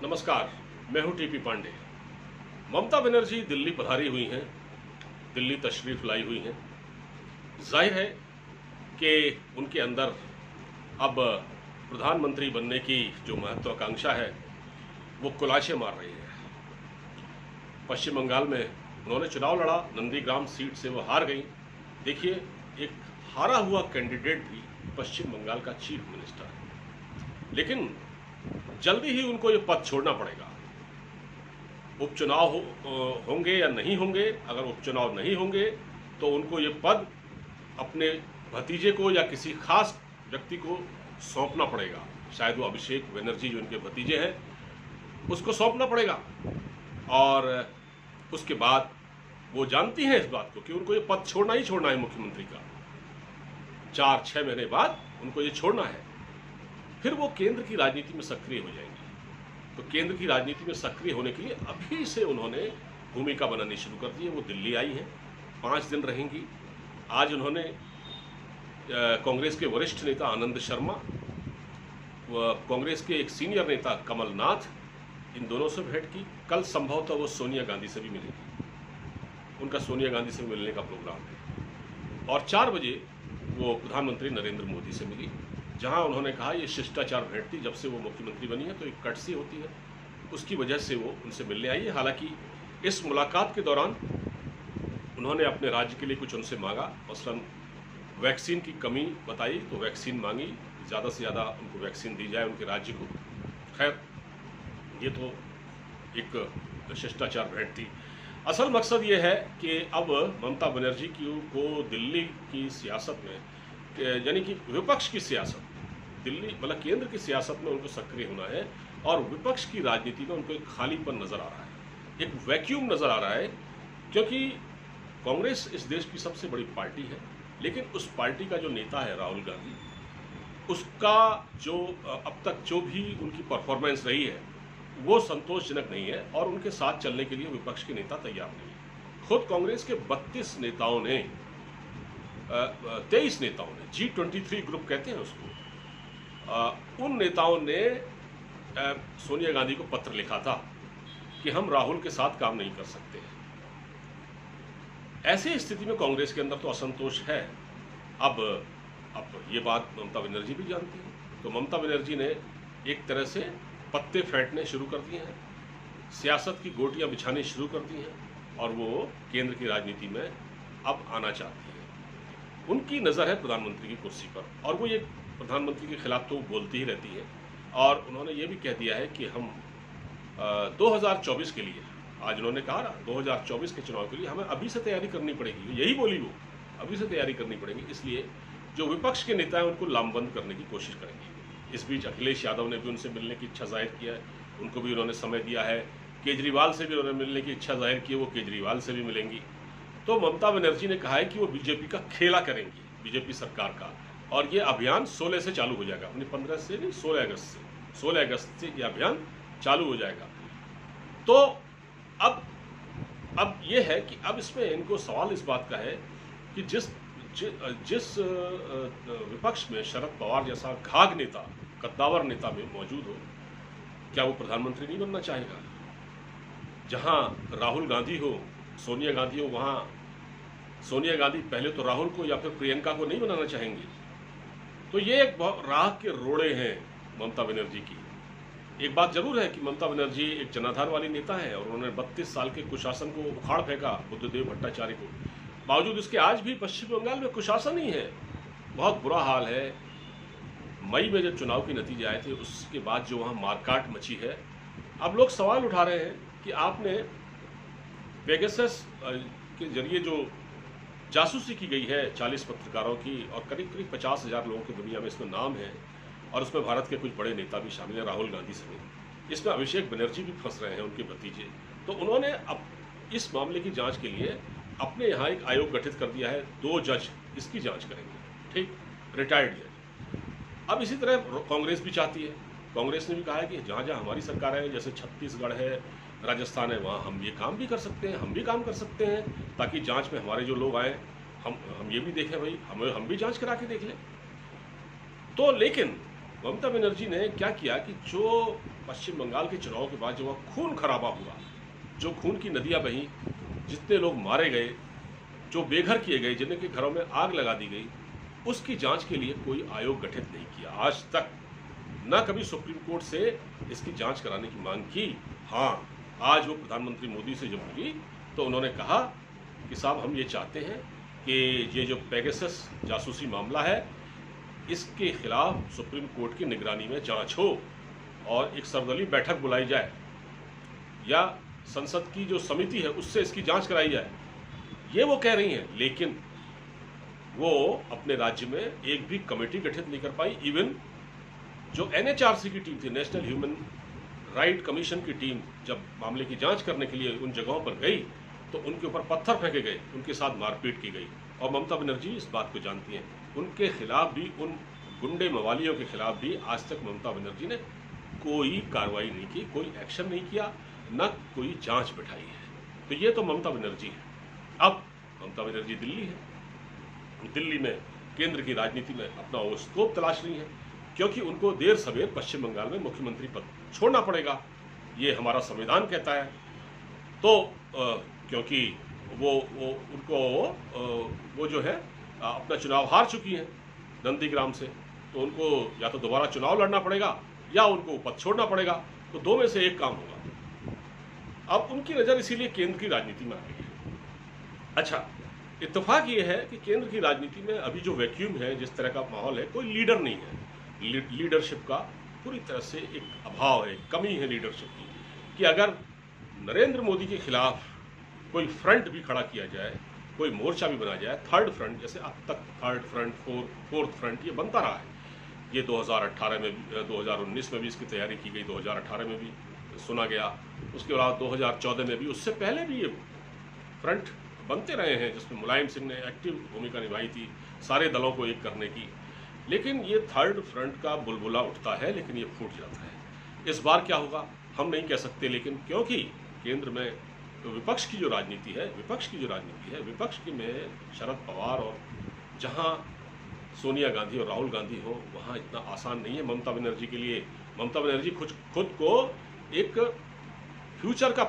नमस्कार, मैं हूं टीपी पांडे। ममता बनर्जी दिल्ली पधारी हुई हैं, दिल्ली तशरीफ लाई हुई हैं। जाहिर है कि उनके अंदर अब प्रधानमंत्री बनने की जो महत्वाकांक्षा है वो कुलाशे मार रही है। पश्चिम बंगाल में उन्होंने चुनाव लड़ा, नंदीग्राम सीट से वो हार गई। देखिए, एक हारा हुआ कैंडिडेट भी पश्चिम बंगाल का चीफ मिनिस्टर है, लेकिन जल्दी ही उनको ये पद छोड़ना पड़ेगा। उपचुनाव होंगे या नहीं होंगे, अगर उपचुनाव नहीं होंगे तो उनको ये पद अपने भतीजे को या किसी खास व्यक्ति को सौंपना पड़ेगा। शायद वो अभिषेक बनर्जी जो इनके भतीजे हैं उसको सौंपना पड़ेगा। और उसके बाद वो जानती हैं इस बात को कि उनको ये पद छोड़ना ही छोड़ना है मुख्यमंत्री का। 4-6 महीने बाद उनको ये छोड़ना है, फिर वो केंद्र की राजनीति में सक्रिय हो जाएंगी। तो केंद्र की राजनीति में सक्रिय होने के लिए अभी से उन्होंने भूमिका बनानी शुरू कर दी है। वो दिल्ली आई हैं, 5 दिन रहेंगी। आज उन्होंने कांग्रेस के वरिष्ठ नेता आनंद शर्मा, कांग्रेस के एक सीनियर नेता कमलनाथ, इन दोनों से भेंट की। कल संभवतः वो सोनिया गांधी से भी मिलेंगी, उनका सोनिया गांधी से मिलने का प्रोग्राम है। और 4 बजे वो प्रधानमंत्री नरेंद्र मोदी से मिली, जहां उन्होंने कहा ये शिष्टाचार भेंट थी। जब से वो मुख्यमंत्री बनी है तो एक कर्टसी होती है, उसकी वजह से वो उनसे मिलने आई है। हालांकि इस मुलाकात के दौरान उन्होंने अपने राज्य के लिए कुछ उनसे मांगा, मसलन वैक्सीन की कमी बताई तो वैक्सीन मांगी, ज़्यादा से ज़्यादा उनको वैक्सीन दी जाए उनके राज्य को। खैर, ये तो एक शिष्टाचार भेंट थी। असल मकसद ये है कि अब ममता बनर्जी को दिल्ली की सियासत में, यानी कि विपक्ष की सियासत, दिल्ली मतलब केंद्र की सियासत में उनको सक्रिय होना है। और विपक्ष की राजनीति में उनको एक खालीपन नजर आ रहा है, एक वैक्यूम नजर आ रहा है। क्योंकि कांग्रेस इस देश की सबसे बड़ी पार्टी है, लेकिन उस पार्टी का जो नेता है राहुल गांधी, उसका जो अब तक जो भी उनकी परफॉर्मेंस रही है वो संतोषजनक नहीं है, और उनके साथ चलने के लिए विपक्ष के नेता तैयार नहीं है। खुद कांग्रेस के 32 नेताओं ने 23 नेताओं ने, G23 ग्रुप कहते हैं उसको, उन नेताओं ने सोनिया गांधी को पत्र लिखा था कि हम राहुल के साथ काम नहीं कर सकते हैं। ऐसी स्थिति में कांग्रेस के अंदर तो असंतोष है। अब ये बात ममता बनर्जी भी जानती है। तो ममता बनर्जी ने एक तरह से पत्ते फेंटने शुरू कर दिए हैं, सियासत की गोटियां बिछानी शुरू कर दी हैं, और वो केंद्र की राजनीति में अब आना चाहती है। उनकी नज़र है प्रधानमंत्री की कुर्सी पर, और वो ये प्रधानमंत्री के खिलाफ तो बोलती ही रहती है। और उन्होंने ये भी कह दिया है कि हम 2024 के लिए, आज उन्होंने कहा ना 2024 के चुनाव के लिए हमें अभी से तैयारी करनी पड़ेगी। यही बोली वो, अभी से तैयारी करनी पड़ेगी। इसलिए जो विपक्ष के नेता हैं उनको लामबंद करने की कोशिश करेंगे। इस बीच अखिलेश यादव ने भी उनसे मिलने की इच्छा जाहिर किया है, उनको भी उन्होंने समय दिया है। केजरीवाल से भी उन्होंने मिलने की इच्छा जाहिर की है, वो केजरीवाल से भी मिलेंगी। तो ममता बनर्जी ने कहा है कि वो बीजेपी का खेला करेंगी, बीजेपी सरकार का। और ये अभियान 16 से चालू हो जाएगा, अपनी 15 से नहीं, 16 अगस्त से ये अभियान चालू हो जाएगा। तो अब ये है कि अब इसमें इनको सवाल इस बात का है कि जिस विपक्ष में शरद पवार जैसा घाघ नेता, कद्दावर नेता में मौजूद हो, क्या वो प्रधानमंत्री नहीं बनना चाहेगा? जहां राहुल गांधी हो, सोनिया गांधी हो, वहां सोनिया गांधी पहले तो राहुल को या फिर प्रियंका को नहीं बनाना चाहेंगी। तो ये एक राह के रोड़े हैं ममता बनर्जी की। एक बात जरूर है कि ममता बनर्जी एक जनाधार वाली नेता है, और उन्होंने 32 साल के कुशासन को उखाड़ फेंका, बुद्धदेव भट्टाचार्य को। बावजूद इसके आज भी पश्चिम बंगाल में कुशासन ही है, बहुत बुरा हाल है। मई में जब चुनाव के नतीजे आए थे, उसके बाद जो वहाँ मारकाट मची है, अब लोग सवाल उठा रहे हैं कि आपने पेगासस के जरिए जो जासूसी की गई है 40 पत्रकारों की, और करीब 50,000 लोगों की दुनिया में इसमें नाम है, और उसमें भारत के कुछ बड़े नेता भी शामिल हैं, राहुल गांधी समेत। इसमें अभिषेक बनर्जी भी फंस रहे हैं, उनके भतीजे। तो उन्होंने अब इस मामले की जांच के लिए अपने यहाँ एक आयोग गठित कर दिया है, 2 जज इसकी जांच करेंगे, ठीक, रिटायर्ड जज। अब इसी तरह कांग्रेस भी चाहती है, कांग्रेस ने भी कहा है कि जहाँ जहाँ हमारी सरकार है, जैसे छत्तीसगढ़ है, राजस्थान है, वहाँ हम ये काम भी कर सकते हैं, हम भी काम कर सकते हैं, ताकि जांच में हमारे जो लोग आए, हम ये भी देखें भाई, हम भी जांच करा के देख लें। तो लेकिन ममता बनर्जी ने क्या किया कि जो पश्चिम बंगाल के चुनाव के बाद जो वह खून खराबा हुआ, जो खून की नदियां बहीं, जितने लोग मारे गए, जो बेघर किए गए, जिनके घरों में आग लगा दी गई, उसकी जांच के लिए कोई आयोग गठित नहीं किया आज तक। न कभी सुप्रीम कोर्ट से इसकी जांच कराने की मांग की। हाँ, आज वो प्रधानमंत्री मोदी से जब मिली तो उन्होंने कहा कि साहब हम ये चाहते हैं कि ये जो पेगासस जासूसी मामला है इसके खिलाफ सुप्रीम कोर्ट की निगरानी में जांच हो और एक सर्वदलीय बैठक बुलाई जाए या संसद की जो समिति है उससे इसकी जांच कराई जाए, ये वो कह रही हैं। लेकिन वो अपने राज्य में एक भी कमेटी गठित नहीं कर पाई। इवन जो एनएचआरसी की टीम थी, नेशनल ह्यूमन राइट कमीशन की टीम, जब मामले की जांच करने के लिए उन जगहों पर गई तो उनके ऊपर पत्थर फेंके गए, उनके साथ मारपीट की गई। और ममता बनर्जी इस बात को जानती हैं। उनके खिलाफ भी, उन गुंडे मवालियों के खिलाफ भी आज तक ममता बनर्जी ने कोई कार्रवाई नहीं की, कोई एक्शन नहीं किया, न कोई जांच बैठाई है। तो ये तो ममता बनर्जी है। अब ममता बनर्जी दिल्ली है, दिल्ली में केंद्र की राजनीति में अपना वो स्कोप तलाश रही है, क्योंकि उनको देर सवेर पश्चिम बंगाल में मुख्यमंत्री पद छोड़ना पड़ेगा, ये हमारा संविधान कहता है। तो क्योंकि वो उनको वो जो है अपना चुनाव हार चुकी हैं नंदीग्राम से, तो उनको या तो दोबारा चुनाव लड़ना पड़ेगा या उनको पद छोड़ना पड़ेगा। तो दो में से एक काम होगा। अब उनकी नज़र इसीलिए केंद्र की राजनीति में आ गई है। अच्छा, इत्तेफाक ये है कि केंद्र की राजनीति में अभी जो वैक्यूम है, जिस तरह का माहौल है, कोई लीडर नहीं है। लीडरशिप का पूरी तरह से एक अभाव है, कमी है लीडरशिप की। कि अगर नरेंद्र मोदी के खिलाफ कोई फ्रंट भी खड़ा किया जाए, कोई मोर्चा भी बना जाए, थर्ड फ्रंट, जैसे अब तक थर्ड फ्रंट, फोर्थ फ्रंट ये बनता रहा है। ये 2018 में, 2019 में भी इसकी तैयारी की गई, 2018 में भी सुना गया, उसके बाद 2014 में भी, उससे पहले भी ये फ्रंट बनते रहे हैं, जिसमें मुलायम सिंह ने एक्टिव भूमिका निभाई थी सारे दलों को एक करने की। लेकिन ये थर्ड फ्रंट का बुलबुला उठता है, लेकिन ये फूट जाता है। इस बार क्या होगा हम नहीं कह सकते, लेकिन क्योंकि केंद्र में तो विपक्ष की जो राजनीति है, विपक्ष की में शरद पवार और जहां सोनिया गांधी और राहुल गांधी हो, वहां इतना आसान नहीं है ममता बनर्जी के लिए। ममता बनर्जी खुद को एक फ्यूचर के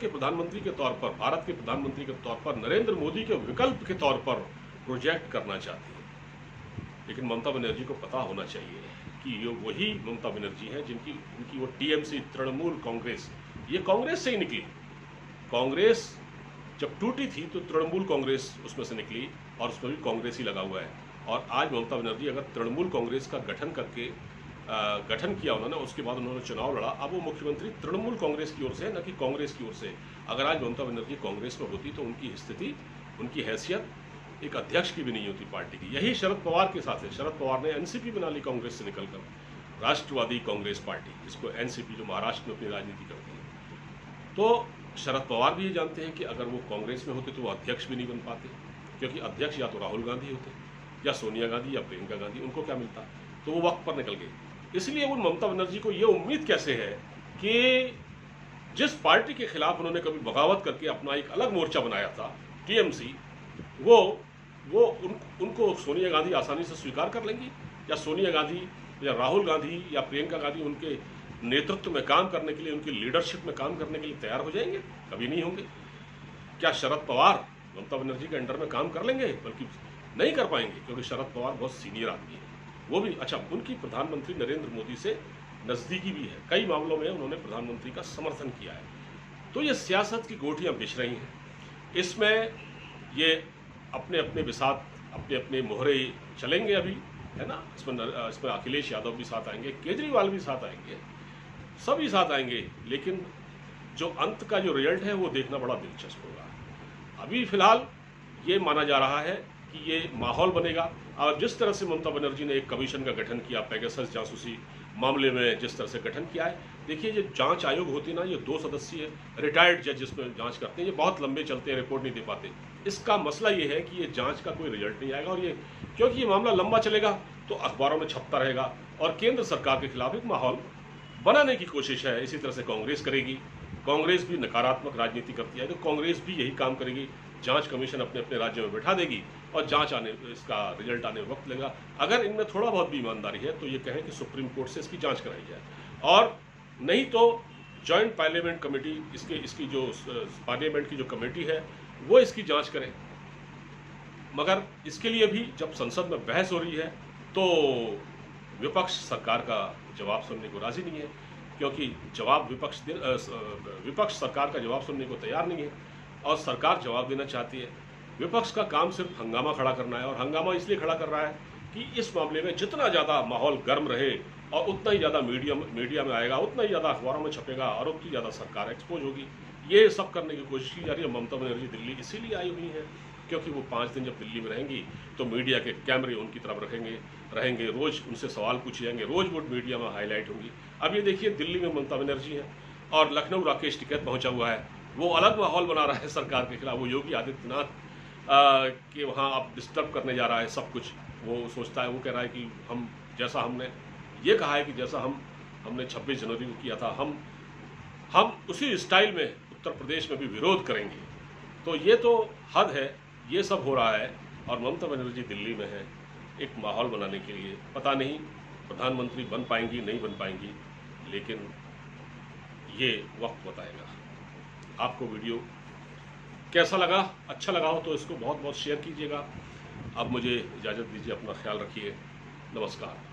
प्रधानमंत्री के तौर पर, भारत के प्रधानमंत्री के तौर पर, नरेंद्र मोदी के विकल्प के तौर पर प्रोजेक्ट करना चाहती है। लेकिन ममता बनर्जी को पता होना चाहिए कि ये वही ममता बनर्जी है जिनकी वो टीएमसी, तृणमूल कांग्रेस, ये कांग्रेस से ही निकली। कांग्रेस जब टूटी थी तो तृणमूल कांग्रेस उसमें से निकली और उसमें भी कांग्रेस ही लगा हुआ है। और आज ममता बनर्जी अगर तृणमूल कांग्रेस का गठन किया उन्होंने, उसके बाद उन्होंने चुनाव लड़ा, अब वो मुख्यमंत्री तृणमूल कांग्रेस की ओर से, न कि कांग्रेस की ओर से। अगर आज ममता बनर्जी कांग्रेस में होती तो उनकी स्थिति, उनकी हैसियत एक अध्यक्ष की भी नहीं होती पार्टी की। यही शरद पवार के साथ है। शरद पवार ने एनसीपी बना ली कांग्रेस से निकलकर, राष्ट्रवादी कांग्रेस पार्टी, जिसको एनसीपी, जो महाराष्ट्र में अपनी राजनीति करती है। तो शरद पवार भी ये जानते हैं कि अगर वो कांग्रेस में होते तो वो अध्यक्ष भी नहीं बन पाते, क्योंकि अध्यक्ष या तो राहुल गांधी होते या सोनिया गांधी या प्रियंका गांधी, उनको क्या मिलता। तो वो वक्त पर निकल गए। इसलिए उन ममता बनर्जी को ये उम्मीद कैसे है कि जिस पार्टी के खिलाफ उन्होंने कभी बगावत करके अपना एक अलग मोर्चा बनाया था, टीएमसी, उनको सोनिया गांधी आसानी से स्वीकार कर लेंगी, या सोनिया गांधी या राहुल गांधी या प्रियंका गांधी उनके नेतृत्व में काम करने के लिए, उनकी लीडरशिप में काम करने के लिए तैयार हो जाएंगे? कभी नहीं होंगे। क्या शरद पवार ममता बनर्जी के अंडर में काम कर लेंगे? बल्कि नहीं कर पाएंगे, क्योंकि शरद पवार बहुत सीनियर आदमी है। वो भी, अच्छा, उनकी प्रधानमंत्री नरेंद्र मोदी से नज़दीकी भी है, कई मामलों में उन्होंने प्रधानमंत्री का समर्थन किया है। तो ये सियासत की गोटियां बिछ रही हैं। इसमें ये अपने अपने बिसात, अपने अपने मोहरे चलेंगे अभी, है ना। इसमें अखिलेश यादव भी साथ आएंगे, केजरीवाल भी साथ आएंगे, सभी साथ आएंगे। लेकिन जो अंत का जो रिजल्ट है वो देखना बड़ा दिलचस्प होगा। अभी फिलहाल ये माना जा रहा है कि ये माहौल बनेगा। और जिस तरह से ममता बनर्जी ने एक कमीशन का गठन किया, पेगासस जासूसी मामले में जिस तरह से गठन किया है, देखिए ये जांच आयोग होती ना, ये 2 सदस्यीय रिटायर्ड जज इसमें जांच करते हैं, ये बहुत लंबे चलते हैं, रिपोर्ट नहीं दे पाते। इसका मसला ये है कि ये जांच का कोई रिजल्ट नहीं आएगा, और ये क्योंकि ये मामला लंबा चलेगा तो अखबारों में छपता रहेगा और केंद्र सरकार के खिलाफ एक माहौल बनाने की कोशिश है। इसी तरह से कांग्रेस करेगी। कांग्रेस भी नकारात्मक राजनीति करती है तो कांग्रेस भी यही काम करेगी। जांच कमीशन अपने अपने राज्यों में बैठा देगी और जांच आने इसका रिजल्ट आने में वक्त लगेगा। अगर इनमें थोड़ा बहुत भी ईमानदारी है तो ये कहें कि सुप्रीम कोर्ट से इसकी जांच कराई जाए, और नहीं तो जॉइंट पार्लियामेंट कमेटी इसकी जो पार्लियामेंट की जो कमेटी है वो इसकी जांच करे। मगर इसके लिए भी जब संसद में बहस हो रही है तो विपक्ष सरकार का जवाब सुनने को राजी नहीं है, क्योंकि विपक्ष सरकार का जवाब सुनने को तैयार नहीं है और सरकार जवाब देना चाहती है। विपक्ष का काम सिर्फ हंगामा खड़ा करना है, और हंगामा इसलिए खड़ा कर रहा है कि इस मामले में जितना ज़्यादा माहौल गर्म रहे और उतना ही ज़्यादा मीडिया में आएगा, उतना ही ज़्यादा अखबारों में छपेगा और उतनी ज़्यादा सरकार एक्सपोज होगी। ये सब करने की कोशिश की जा रही है। ममता बनर्जी दिल्ली इसीलिए आई हुई है क्योंकि वो 5 दिन जब दिल्ली में रहेंगी तो मीडिया के कैमरे उनकी तरफ रहेंगे, रोज़ उनसे सवाल पूछे जाएंगे, रोज़ वो मीडिया में हाईलाइट होंगी। अब ये देखिए दिल्ली में ममता बनर्जी है और लखनऊ राकेश टिकैत पहुंचा हुआ है, वो अलग माहौल बना रहा है सरकार के खिलाफ। वो योगी आदित्यनाथ के वहाँ अब डिस्टर्ब करने जा रहा है सब कुछ। वो सोचता है, वो कह रहा है कि हम जैसा हमने ये कहा है कि जैसा हमने 26 जनवरी को किया था, हम उसी स्टाइल में उत्तर प्रदेश में भी विरोध करेंगे। तो ये तो हद है, ये सब हो रहा है और ममता बनर्जी दिल्ली में है एक माहौल बनाने के लिए। पता नहीं प्रधानमंत्री बन पाएंगी नहीं बन पाएंगी, लेकिन ये वक्त बताएगा। आपको वीडियो कैसा लगा? अच्छा लगा हो तो इसको बहुत बहुत शेयर कीजिएगा। अब मुझे इजाज़त दीजिए, अपना ख्याल रखिए। नमस्कार।